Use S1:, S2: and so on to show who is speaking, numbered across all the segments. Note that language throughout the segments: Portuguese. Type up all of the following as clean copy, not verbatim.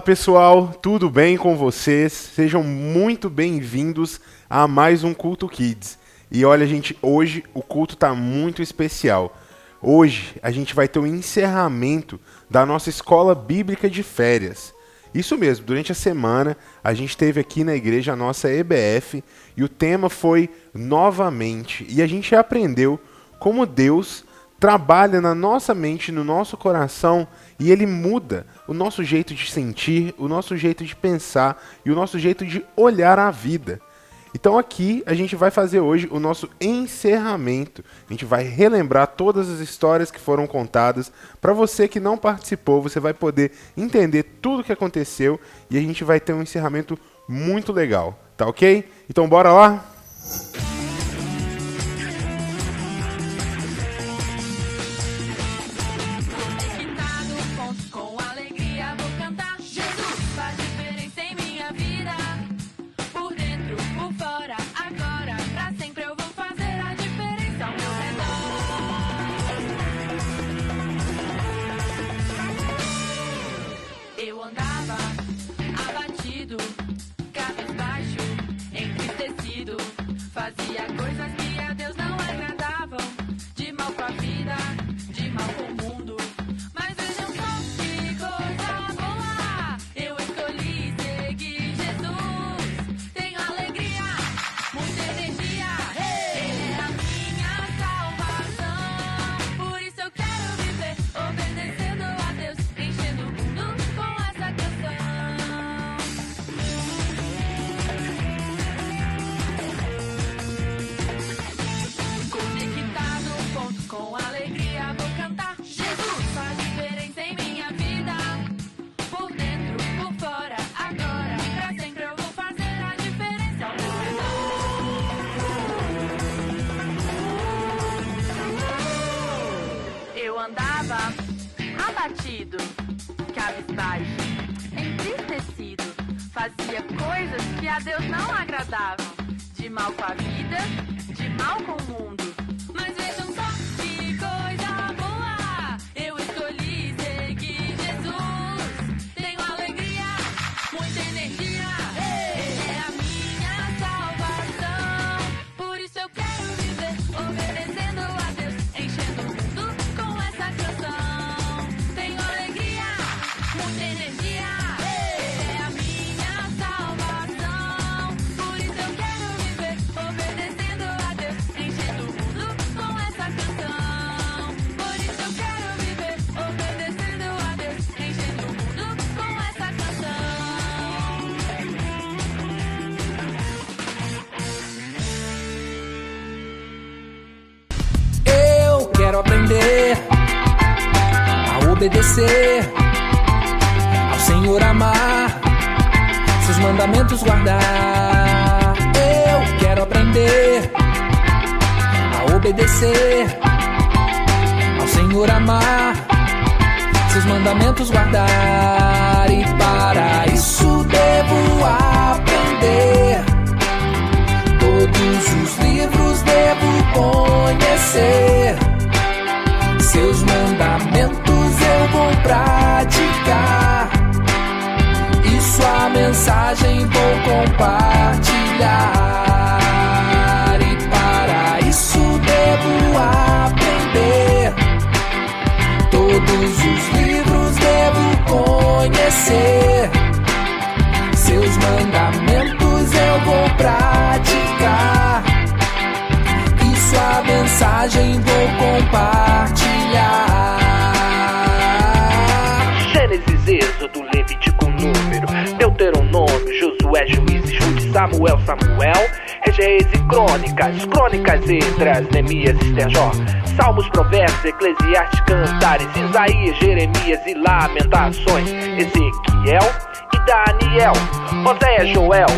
S1: Olá pessoal, tudo bem com vocês? Sejam muito bem-vindos a mais um Culto Kids. E olha gente, hoje o culto está muito especial. Hoje a gente vai ter o encerramento da nossa escola bíblica de férias. Isso mesmo, durante a semana a gente teve aqui na igreja a nossa EBF e o tema foi Novamente. E a gente aprendeu como Deus trabalha na nossa mente, no nosso coração, e Ele muda o nosso jeito de sentir, o nosso jeito de pensar e o nosso jeito de olhar a vida. Então aqui a gente vai fazer hoje o nosso encerramento. A gente vai relembrar todas as histórias que foram contadas. Para você que não participou, você vai poder entender tudo o que aconteceu e a gente vai ter um encerramento muito legal, tá ok? Então bora lá?
S2: Fazia coisas que a Deus não agradavam, de mal com a vida, de mal com o mundo. Mas vejam só que coisa boa, eu escolhi seguir Jesus. Tenho alegria, muita energia, Ele é a minha salvação. Por isso eu quero viver, obedecendo a Deus, enchendo o mundo com essa canção. Com alegria vou cantar. Jesus faz diferença em minha vida. Por dentro, por fora, agora, pra sempre eu vou fazer a diferença ao meu redor. Eu andava abatido, cabisbaixo, entristecido. Fazia coisas que a Deus não agradavam, de mal com a vida, de mal com o mundo. Mas vejam só que coisa boa, eu escolhi seguir Jesus. Tenho alegria, muita energia, Ele é a minha salvação. Por isso eu quero viver, obedecendo a Deus, enchendo o mundo com essa canção. Tenho alegria, muita energia, Ele é a minha salvação. Por isso eu quero viver, obedecendo a Deus, enchendo o mundo com essa canção. Por isso eu quero viver, obedecendo a Deus, enchendo o mundo com essa canção.
S3: Eu quero aprender a obedecer ao Senhor, amar seus mandamentos, guardar. Eu quero aprender a obedecer ao Senhor, amar seus mandamentos, guardar. E para isso devo aprender. Todos os livros devo conhecer. Seus mandamentos eu vou praticar. E sua mensagem vou compartilhar. E para isso devo aprender. Todos os livros devo conhecer. Seus mandamentos eu vou praticar. E sua mensagem vou compartilhar.
S4: Gênesis, Êxodo, Levítico, Número, Deuteronômio, Josué, Juízes, Ruth, Samuel, Reis e Crônicas, Crônicas, Esdras, Neemias, Esther, Jó, Salmos, Provérbios, Eclesiastes, Cantares, Isaías, Jeremias e Lamentações, Ezequiel e Daniel, Oséias, Joel,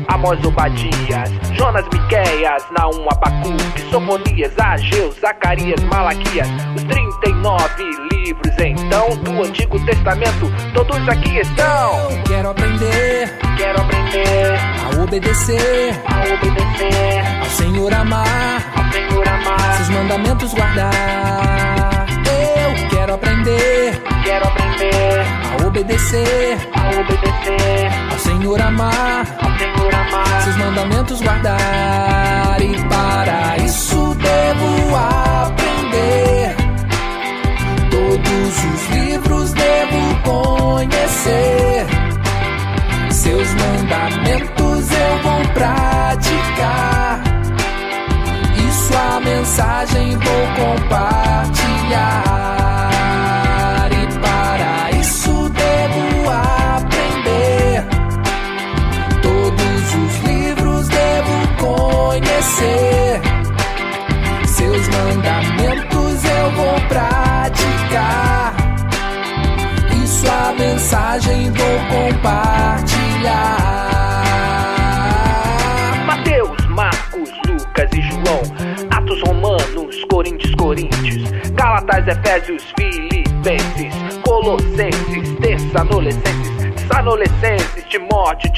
S4: Amós, Obadias, Jonas, Miqueias, Naum, Abacuque, Sofonias, Ageu, Zacarias, Malaquias, os 39 livros então do Antigo Testamento, todos aqui estão.
S3: Eu quero aprender
S4: a
S3: obedecer
S4: obedecer
S3: ao Senhor, amar
S4: ao Senhor, amar
S3: seus mandamentos, guardar. Eu quero quero aprender a obedecer, ao Senhor amar, seus mandamentos guardar, e para isso devo aprender. Todos os livros devo conhecer, seus mandamentos eu vou praticar, e sua mensagem vou compartilhar. E para isso devo aprender, todos os livros devo conhecer, seus mandamentos eu vou praticar, e sua mensagem vou compartilhar.
S4: Mateus, Marcos, Lucas e João, Atos, Romanos, Coríntios, Galatas, Efésios, Filipenses, Colossenses, Tessalonicenses, Timóteo,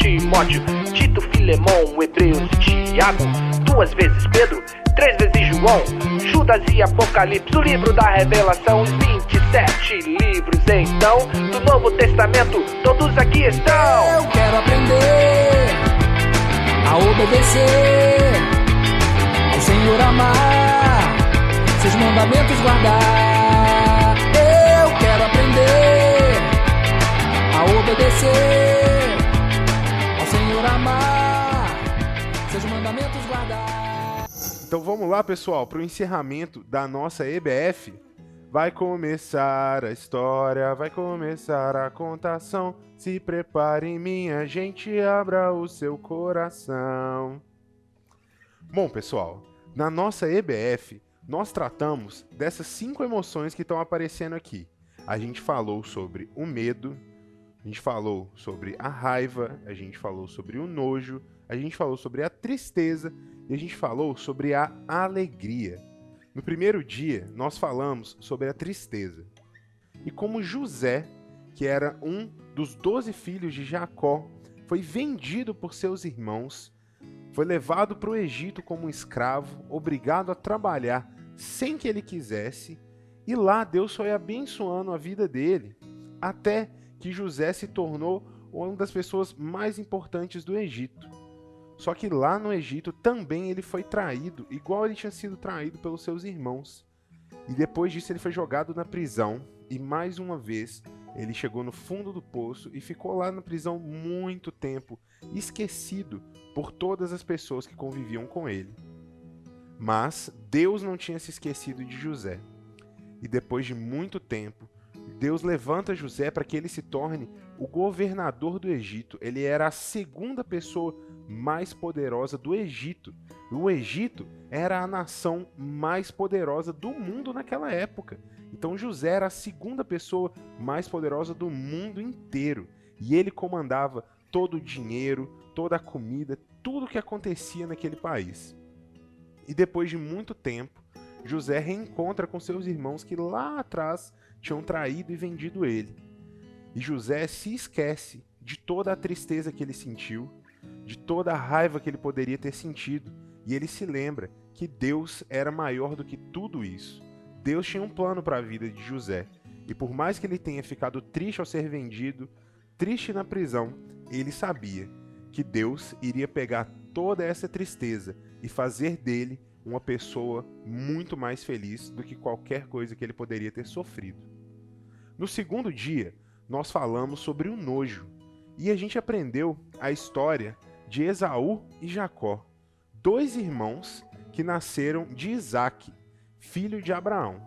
S4: Tito, Filemão, Hebreus e Tiago, 2 vezes Pedro, 3 vezes João, Judas e Apocalipse, o livro da Revelação, 27 livros então, do Novo Testamento, todos aqui estão.
S3: Eu quero aprender a obedecer, ao Senhor amar, seus mandamentos guardar. Eu quero aprender a obedecer, ao Senhor amar, seus mandamentos guardar.
S1: Então vamos lá, pessoal, para o encerramento da nossa EBF. Vai começar a história, vai começar a contação. Se prepare, minha gente, abra o seu coração. Bom, pessoal, na nossa EBF, nós tratamos dessas 5 emoções que estão aparecendo aqui. A gente falou sobre o medo, a gente falou sobre a raiva, a gente falou sobre o nojo, a gente falou sobre a tristeza e a gente falou sobre a alegria. No primeiro dia, nós falamos sobre a tristeza. E como José, que era um dos 12 filhos de Jacó, foi vendido por seus irmãos, foi levado para o Egito como um escravo, obrigado a trabalhar sem que ele quisesse, e lá Deus foi abençoando a vida dele, até que José se tornou uma das pessoas mais importantes do Egito. Só que lá no Egito também ele foi traído, igual ele tinha sido traído pelos seus irmãos. E depois disso ele foi jogado na prisão, e mais uma vez ele chegou no fundo do poço e ficou lá na prisão muito tempo, esquecido por todas as pessoas que conviviam com ele. Mas Deus não tinha se esquecido de José. E depois de muito tempo, Deus levanta José para que ele se torne o governador do Egito. Ele era a segunda pessoa mais poderosa do Egito. O Egito era a nação mais poderosa do mundo naquela época. Então José era a segunda pessoa mais poderosa do mundo inteiro. E ele comandava todo o dinheiro, toda a comida, tudo o que acontecia naquele país. E depois de muito tempo, José reencontra com seus irmãos que lá atrás tinham traído e vendido ele. E José se esquece de toda a tristeza que ele sentiu, de toda a raiva que ele poderia ter sentido, e ele se lembra que Deus era maior do que tudo isso. Deus tinha um plano para a vida de José, e por mais que ele tenha ficado triste ao ser vendido, triste na prisão, ele sabia que Deus iria pegar toda essa tristeza e fazer dele uma pessoa muito mais feliz do que qualquer coisa que ele poderia ter sofrido. No segundo dia, nós falamos sobre o nojo, e a gente aprendeu a história de Esaú e Jacó, 2 irmãos que nasceram de Isaac, filho de Abraão.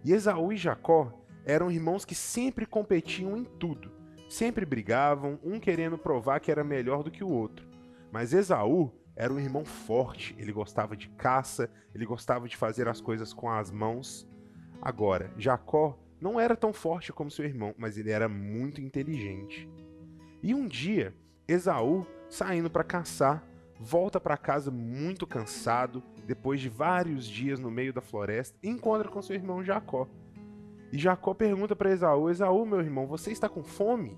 S1: E Esaú e Jacó eram irmãos que sempre competiam em tudo, sempre brigavam, um querendo provar que era melhor do que o outro. Mas Esaú era um irmão forte, ele gostava de caça, ele gostava de fazer as coisas com as mãos. Agora, Jacó não era tão forte como seu irmão, mas ele era muito inteligente. E um dia, Esaú, saindo para caçar, volta para casa muito cansado, depois de vários dias no meio da floresta, e encontra com seu irmão Jacó. E Jacó pergunta para Esaú: Esaú, meu irmão, você está com fome?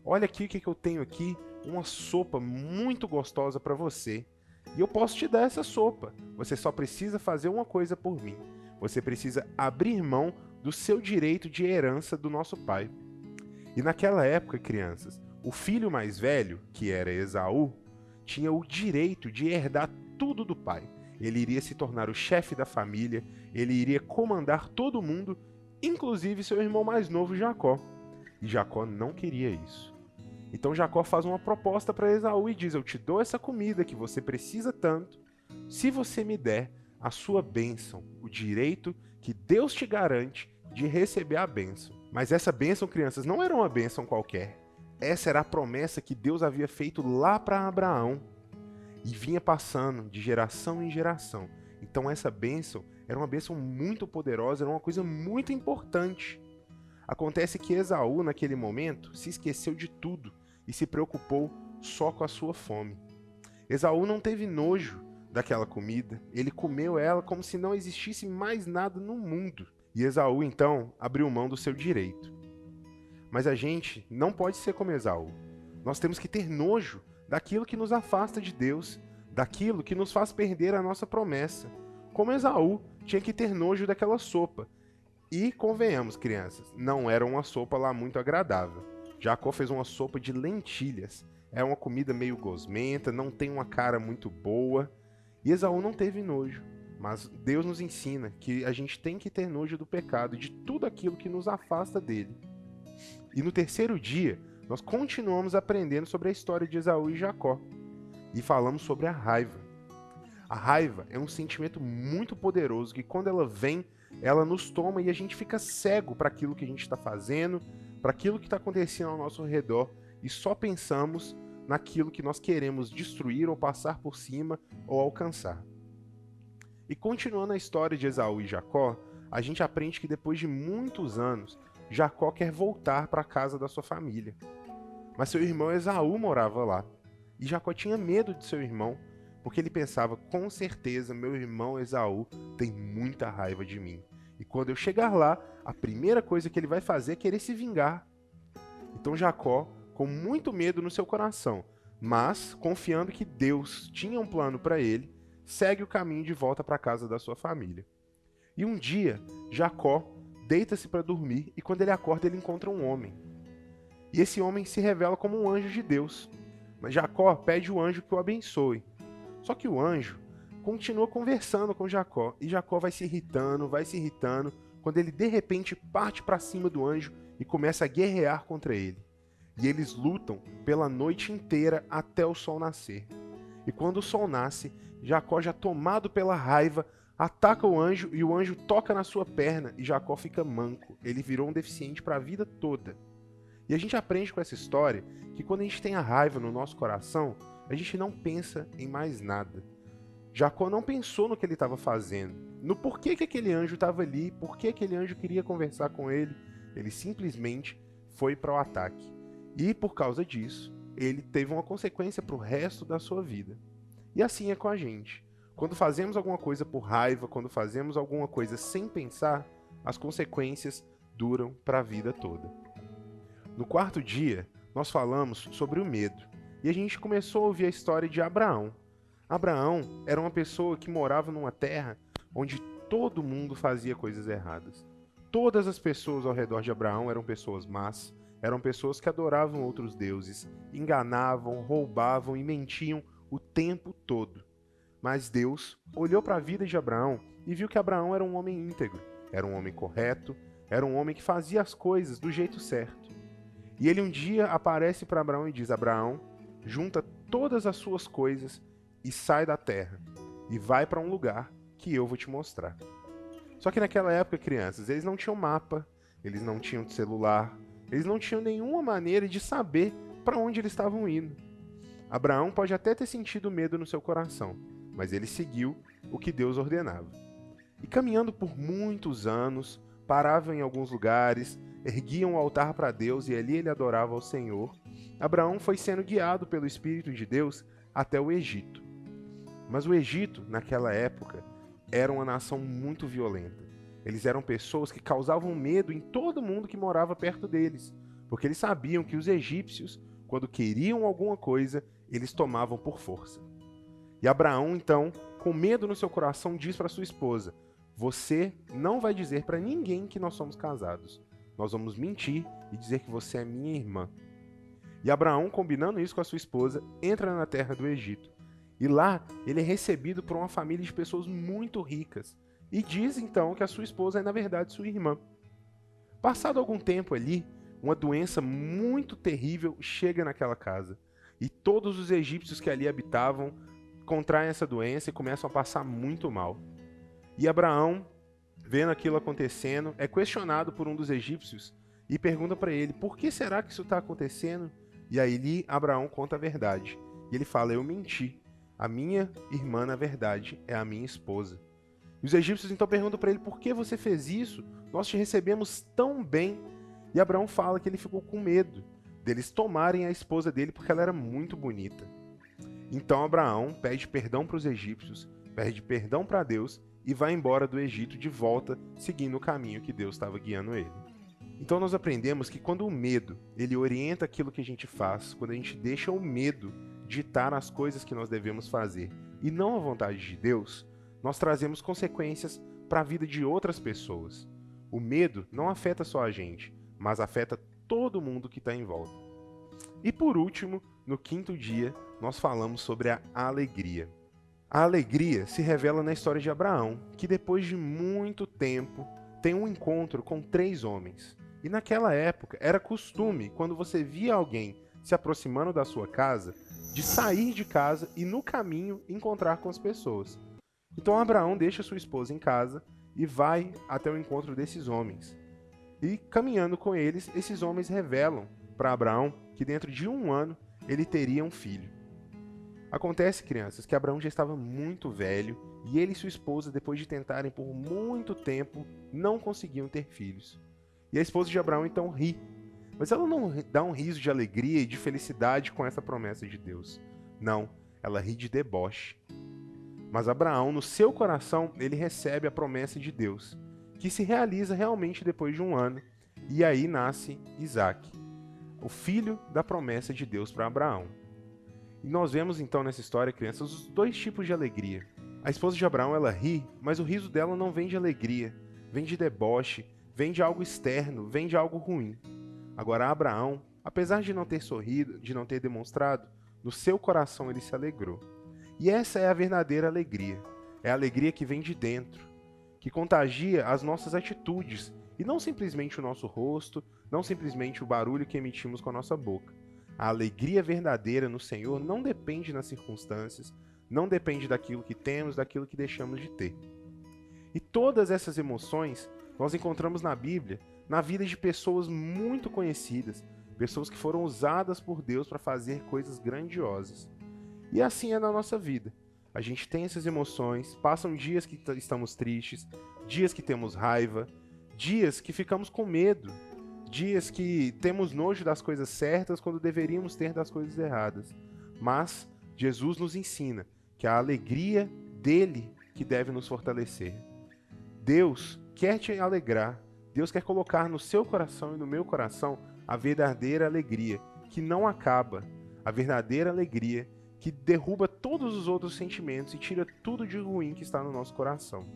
S1: Olha aqui o que eu tenho aqui, uma sopa muito gostosa para você. E eu posso te dar essa sopa. Você só precisa fazer uma coisa por mim. Você precisa abrir mão do seu direito de herança do nosso pai. E naquela época, crianças, o filho mais velho, que era Esaú, tinha o direito de herdar tudo do pai. Ele iria se tornar o chefe da família, ele iria comandar todo mundo, inclusive seu irmão mais novo, Jacó. E Jacó não queria isso. Então Jacó faz uma proposta para Esaú e diz: eu te dou essa comida que você precisa tanto, se você me der a sua bênção, o direito que Deus te garante de receber a bênção. Mas essa bênção, crianças, não era uma bênção qualquer. Essa era a promessa que Deus havia feito lá para Abraão e vinha passando de geração em geração. Então essa bênção era uma bênção muito poderosa, era uma coisa muito importante. Acontece que Esaú, naquele momento, se esqueceu de tudo e se preocupou só com a sua fome. Esaú não teve nojo daquela comida, ele comeu ela como se não existisse mais nada no mundo. E Esaú, então, abriu mão do seu direito. Mas a gente não pode ser como Esaú. Nós temos que ter nojo daquilo que nos afasta de Deus, daquilo que nos faz perder a nossa promessa. Como Esaú tinha que ter nojo daquela sopa. E, convenhamos, crianças, não era uma sopa lá muito agradável. Jacó fez uma sopa de lentilhas. É uma comida meio gosmenta, não tem uma cara muito boa. E Esaú não teve nojo. Mas Deus nos ensina que a gente tem que ter nojo do pecado e de tudo aquilo que nos afasta dele. E no terceiro dia, nós continuamos aprendendo sobre a história de Esaú e Jacó. E falamos sobre a raiva. A raiva é um sentimento muito poderoso que quando ela vem, ela nos toma e a gente fica cego para aquilo que a gente está fazendo, para aquilo que está acontecendo ao nosso redor e só pensamos naquilo que nós queremos destruir ou passar por cima ou alcançar. E continuando a história de Esaú e Jacó, a gente aprende que depois de muitos anos, Jacó quer voltar para a casa da sua família. Mas seu irmão Esaú morava lá. E Jacó tinha medo de seu irmão, porque ele pensava: com certeza meu irmão Esaú tem muita raiva de mim. E quando eu chegar lá, a primeira coisa que ele vai fazer é querer se vingar. Então Jacó, com muito medo no seu coração, mas confiando que Deus tinha um plano para ele, segue o caminho de volta para a casa da sua família. E um dia, Jacó deita-se para dormir e quando ele acorda ele encontra um homem. E esse homem se revela como um anjo de Deus. Mas Jacó pede o anjo que o abençoe. Só que o anjo continua conversando com Jacó e Jacó vai se irritando, quando ele de repente parte para cima do anjo e começa a guerrear contra ele. E eles lutam pela noite inteira até o sol nascer. E quando o sol nasce, Jacó, já tomado pela raiva, ataca o anjo e o anjo toca na sua perna e Jacó fica manco. Ele virou um deficiente para a vida toda. E a gente aprende com essa história que quando a gente tem a raiva no nosso coração, a gente não pensa em mais nada. Jacó não pensou no que ele estava fazendo, no porquê que aquele anjo estava ali, por que aquele anjo queria conversar com ele. Ele simplesmente foi para o ataque. E por causa disso, ele teve uma consequência para o resto da sua vida. E assim é com a gente. Quando fazemos alguma coisa por raiva, quando fazemos alguma coisa sem pensar, as consequências duram para a vida toda. No quarto dia, nós falamos sobre o medo. E a gente começou a ouvir a história de Abraão. Abraão era uma pessoa que morava numa terra onde todo mundo fazia coisas erradas. Todas as pessoas ao redor de Abraão eram pessoas más, eram pessoas que adoravam outros deuses, enganavam, roubavam e mentiam o tempo todo. Mas Deus olhou para a vida de Abraão e viu que Abraão era um homem íntegro, era um homem correto, era um homem que fazia as coisas do jeito certo. E ele um dia aparece para Abraão e diz: Abraão, junta todas as suas coisas e sai da terra e vai para um lugar que eu vou te mostrar. Só que naquela época, crianças, eles não tinham mapa, eles não tinham celular, eles não tinham nenhuma maneira de saber para onde eles estavam indo. Abraão pode até ter sentido medo no seu coração, mas ele seguiu o que Deus ordenava. E caminhando por muitos anos, parava em alguns lugares, erguia um altar para Deus e ali ele adorava ao Senhor. Abraão foi sendo guiado pelo Espírito de Deus até o Egito. Mas o Egito, naquela época, era uma nação muito violenta. Eles eram pessoas que causavam medo em todo mundo que morava perto deles, porque eles sabiam que os egípcios, quando queriam alguma coisa, eles tomavam por força. E Abraão, então, com medo no seu coração, diz para sua esposa: você não vai dizer para ninguém que nós somos casados. Nós vamos mentir e dizer que você é minha irmã. E Abraão, combinando isso com a sua esposa, entra na terra do Egito. E lá ele é recebido por uma família de pessoas muito ricas. E diz então que a sua esposa é na verdade sua irmã. Passado algum tempo ali, uma doença muito terrível chega naquela casa. E todos os egípcios que ali habitavam contraem essa doença e começam a passar muito mal. E Abraão, vendo aquilo acontecendo, é questionado por um dos egípcios e pergunta para ele, por que será que isso está acontecendo? E aí Abraão conta a verdade. E ele fala, eu menti. A minha irmã, na verdade, é a minha esposa. E os egípcios então perguntam para ele, por que você fez isso? Nós te recebemos tão bem. E Abraão fala que ele ficou com medo deles tomarem a esposa dele porque ela era muito bonita. Então Abraão pede perdão para os egípcios, pede perdão para Deus e vai embora do Egito de volta, seguindo o caminho que Deus estava guiando ele. Então nós aprendemos que quando o medo, ele orienta aquilo que a gente faz, quando a gente deixa o medo ditar as coisas que nós devemos fazer e não a vontade de Deus, nós trazemos consequências para a vida de outras pessoas. O medo não afeta só a gente, mas afeta todo mundo que está em volta. E por último, no quinto dia, nós falamos sobre a alegria. A alegria se revela na história de Abraão, que depois de muito tempo tem um encontro com 3 homens. E naquela época era costume, quando você via alguém se aproximando da sua casa, de sair de casa e no caminho encontrar com as pessoas. Então Abraão deixa sua esposa em casa e vai até o encontro desses homens. E caminhando com eles, esses homens revelam para Abraão que dentro de 1 ano ele teria um filho. Acontece, crianças, que Abraão já estava muito velho e ele e sua esposa, depois de tentarem por muito tempo, não conseguiam ter filhos. E a esposa de Abraão então ri, mas ela não dá um riso de alegria e de felicidade com essa promessa de Deus. Não, ela ri de deboche. Mas Abraão, no seu coração, ele recebe a promessa de Deus, que se realiza realmente depois de 1 ano, e aí nasce Isaac, o filho da promessa de Deus para Abraão. E nós vemos então nessa história, crianças, os 2 tipos de alegria. A esposa de Abraão, ela ri, mas o riso dela não vem de alegria, vem de deboche, vem de algo externo, vem de algo ruim. Agora Abraão, apesar de não ter sorrido, de não ter demonstrado, no seu coração ele se alegrou. E essa é a verdadeira alegria. É a alegria que vem de dentro, que contagia as nossas atitudes, e não simplesmente o nosso rosto, não simplesmente o barulho que emitimos com a nossa boca. A alegria verdadeira no Senhor não depende das circunstâncias, não depende daquilo que temos, daquilo que deixamos de ter. E todas essas emoções nós encontramos na Bíblia, na vida de pessoas muito conhecidas, pessoas que foram usadas por Deus para fazer coisas grandiosas. E assim é na nossa vida. A gente tem essas emoções, passam dias que estamos tristes, dias que temos raiva, dias que ficamos com medo, dias que temos nojo das coisas certas quando deveríamos ter das coisas erradas. Mas Jesus nos ensina que a alegria dele que deve nos fortalecer. Deus quer te alegrar, Deus quer colocar no seu coração e no meu coração a verdadeira alegria, que não acaba, a verdadeira alegria que derruba todos os outros sentimentos e tira tudo de ruim que está no nosso coração.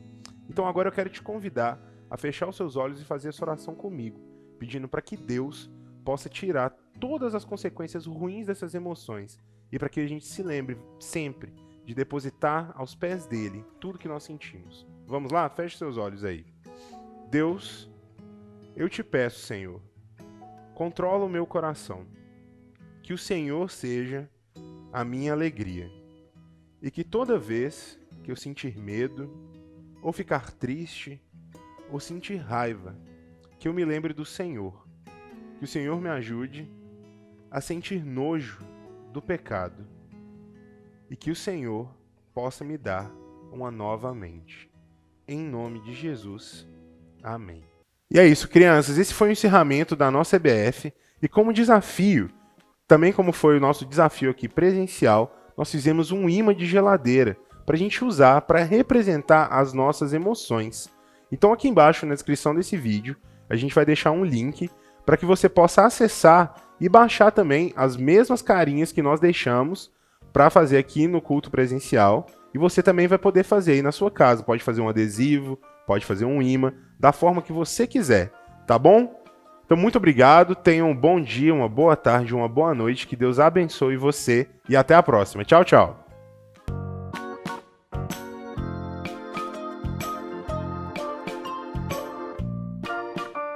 S1: Então agora eu quero te convidar a fechar os seus olhos e fazer essa oração comigo, pedindo para que Deus possa tirar todas as consequências ruins dessas emoções e para que a gente se lembre sempre de depositar aos pés dele tudo que nós sentimos. Vamos lá? Feche seus olhos aí. Deus, eu te peço, Senhor, controla o meu coração, que o Senhor seja a minha alegria, e que toda vez que eu sentir medo, ou ficar triste, ou sentir raiva, que eu me lembre do Senhor, que o Senhor me ajude a sentir nojo do pecado, e que o Senhor possa me dar uma nova mente. Em nome de Jesus. Amém. E é isso, crianças. Esse foi o encerramento da nossa EBF. E como desafio, também como foi o nosso desafio aqui presencial, nós fizemos um imã de geladeira para a gente usar para representar as nossas emoções. Então aqui embaixo na descrição desse vídeo, a gente vai deixar um link para que você possa acessar e baixar também as mesmas carinhas que nós deixamos para fazer aqui no culto presencial. E você também vai poder fazer aí na sua casa. Pode fazer um adesivo, pode fazer um imã, da forma que você quiser, tá bom? Então, muito obrigado, tenham um bom dia, uma boa tarde, uma boa noite, que Deus abençoe você e até a próxima. Tchau, tchau!